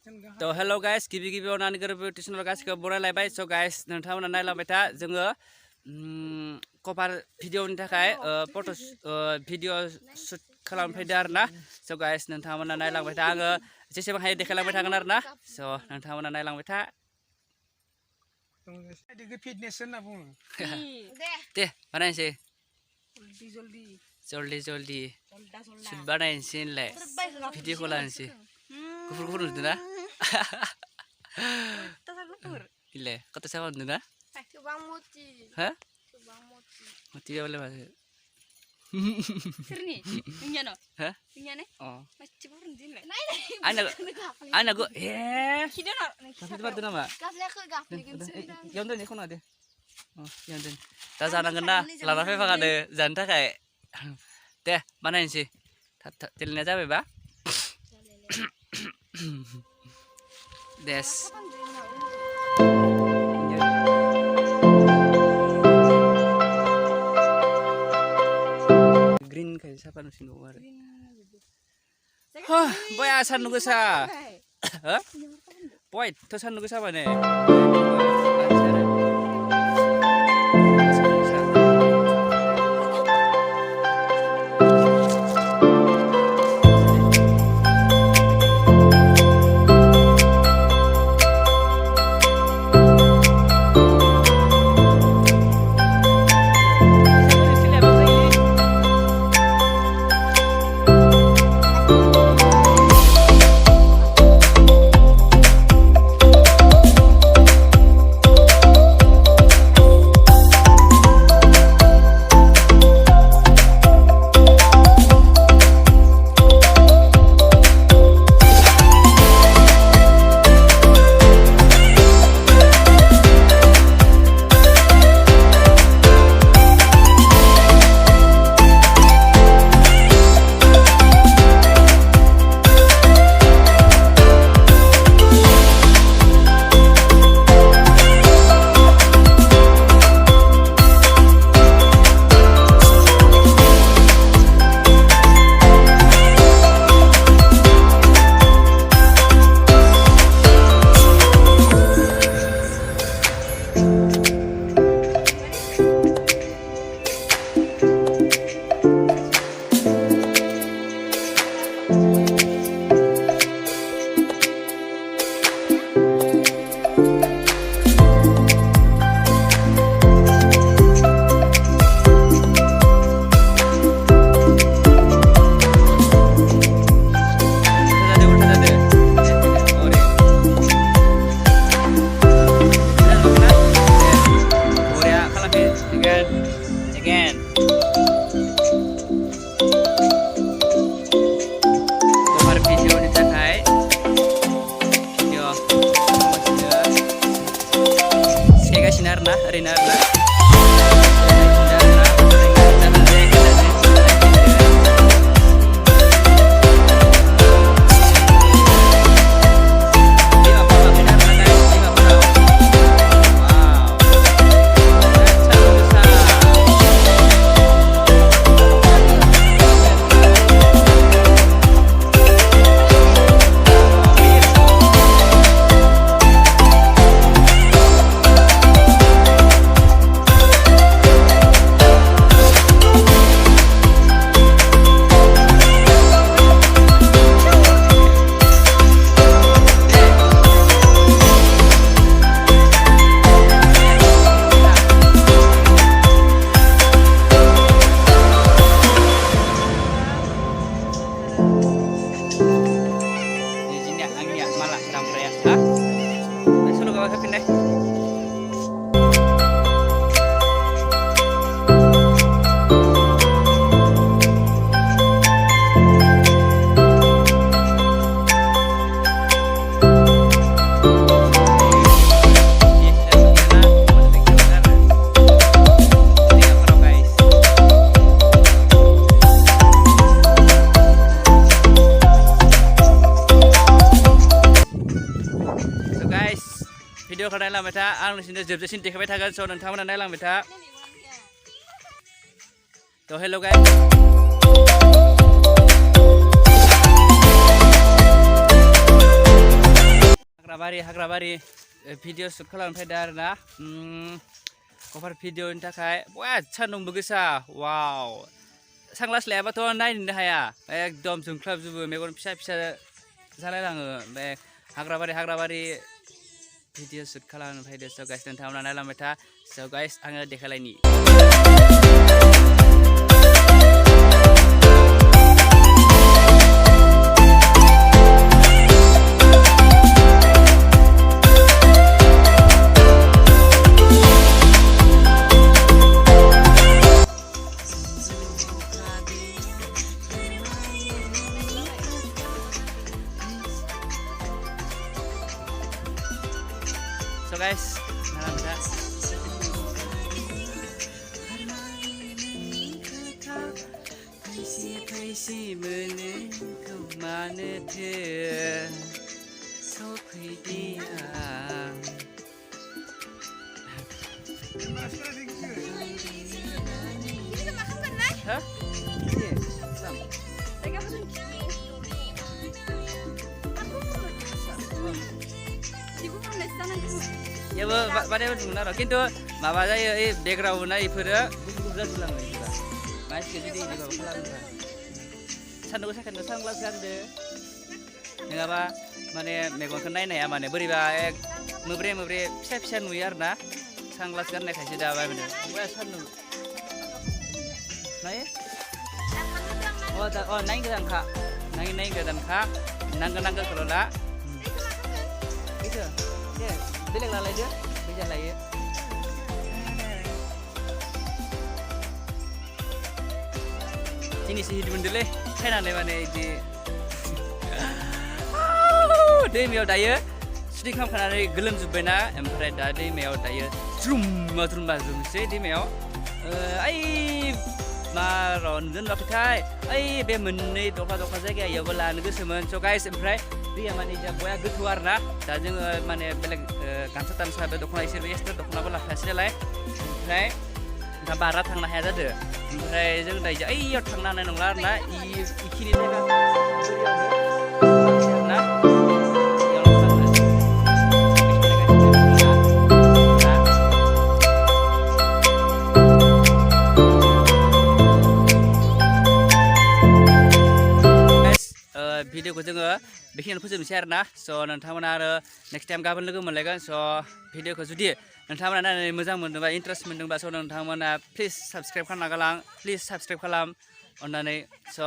तो hello guys गिबि गिबियाव नानि गोरबो टिउसनाव गासिखौबो बरायलायबाय स गाइस नोंथांमोना नायलांबाय था जोङो कभार भिडिअनि थाखाय फट' भिडिअ शुट खालामनो फैदों आरोना स गाइस नोंथांमोना नायलांबाय था आङो जेसेबां हायो देखायलांबाय थागोन आरोना स नोंथांमोना नायलांबाय था फिटनेस होनना बुङो दे बानायनोसै जल्दि जल्दि शुट बानायनोसै होनलाय भिडिअखौ लानोसै गुफुर गुफुर नुदों ना इले kata siapa नुदों ना Bang Muti. Hah? Bang Muti. Muti boleh masuk. Sirni, punya no? Hah? Punya nih? Oh. Masih berhenti lah. Anak gua, Kita no. Tapi itu nama. Gafle ke gafle kan sudah. Yang tuh nih kono deh. Oh, yang tuh. Tazana kena, lara apa ada janta kayak. Deh, mana ini sih? Tilnya aja beba. Des. Green kayak siapa nusin luar? Hah, boy asal nunggu sa. Hah? Boy, terus nunggu siapa nih? Again. Cover video ni takai. Video. Sega sinar na, rinar na. Video kau naik lambat ta, ang sini jeb sini dekat betul kan, so nanti kamu naik lambat ta. So hello guys. हाग्राबारि video shoot खालामनो फैदों आरोना कभार भिडिअनि थाखाय बिराद सान्दुंबो गोसा वाव सानग्लास लायाबाथ' नायनोनो हाया एकदम जोंख्लाबजोबो मेगन फिसा फिसा जालायलाङो ओमफ्राय हाग्राबारि भिडिअ शुट खालामनो फैदों स' गाइस नोंथांमोना नायलांबाय था स' गाइस आङो देखायलायनि So guys, nalamda. Paisi mene kau mana the so dia. Hah? Iya, sam. Ya pada benar kintu माबा जायो ए बेकग्राउन्डआ इफोरो गुबुन जाजोबलाङो इफोरा मानसिखौ जुदि इदि माबा खालामोबा सान्दुं गोसाखायनो सानग्लास गानदो नङाबा माने मेगनखौ नायनाया माने बोरैबा मोब्रे फिसा फिसा नुयो आरोना सानग्लास गाननायखायसो दा माने बया सान्दुं नायो नाय गोदानखा नाय गोदानखा नांगोखौल' ला itu ya beleg lalai dia bisa lah ya ini sih hidup dulu saya nanti mana ini deh miao daya sudah kamu kan ada gelem zubena empat dah deh miao daya trum bazum sih deh miao ay maron dan lakukan ay be menit doka saja ya bola nugusemen so guys empat dia mana aja boya getuar na, dah jeng mana beleg kansetan sahabat dokuna isir biasa dokuna bola hasil lah, okay, dah barat tang nah ada deh, okay, jeng dah aja, iyo tang nah nonglar na, ikini tega, na, video ko जोङो बेखिनियावनो फोजोबनोसै आरोना स' नोंथांमोना आरो next time गाबोन लोगो मोनलायगोन स' भिडिअखौ जुदि नोंथांमोना नायनानै मोजां मोनदोंबा इन्ट्रेस्ट मोनदोंबा स' नोंथांमोना प्लिज साबस्क्राइब खालामना गालां प्लिज साबस्क्राइब खालाम अननानै स'